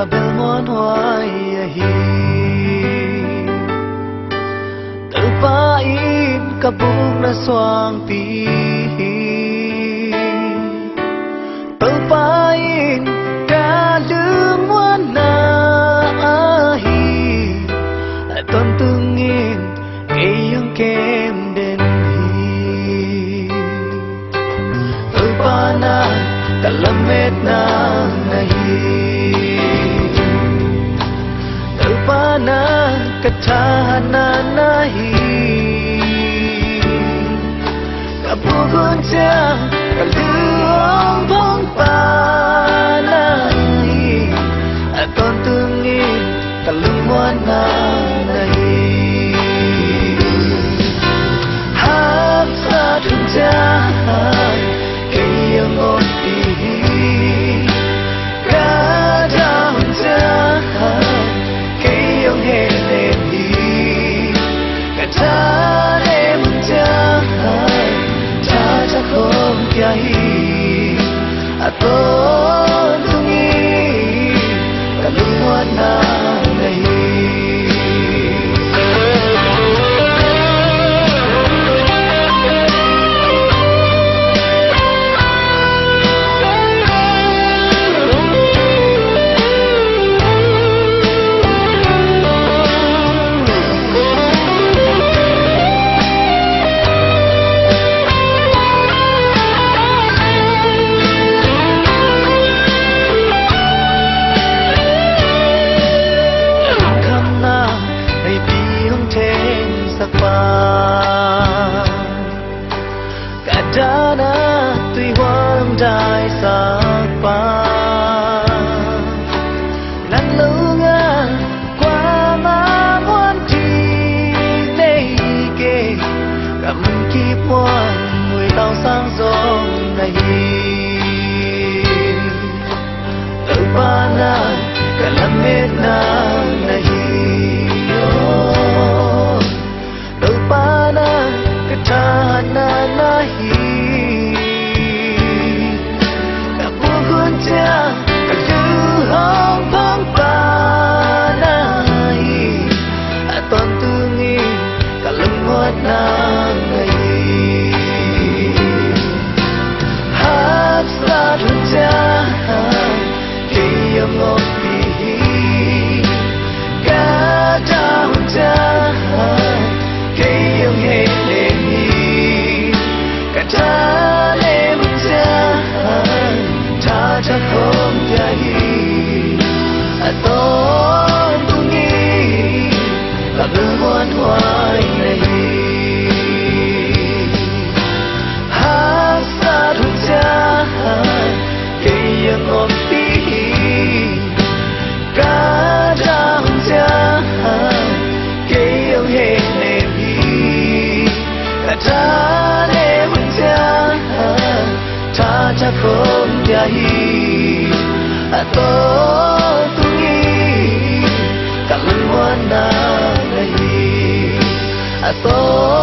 bel mon hoai hi tu pa in ka buk na swang pi tu pa in ka lương wan na hi ton tung in e yung kem den hi tu pa na ka lamet na na katana nahi kapugun cha kaluong bong pa nahi aton tungin kalungwan na nahi hap sa tunja kayong opi kadang cha aton tungi kalungwan na nahi kadana tui hoang dai sak pa nan lunga qua ma muan ti nei ke kam ki puan mui tao sang zong nahi tu pa na kalamet na nahi tu pa na katana nahi aton tungi kalungwan hoai nahi hasa thuja kayang opi kadang ja kayang he nebi katane munja ta cha khom jahi aton tungi kalungwan na nahi aton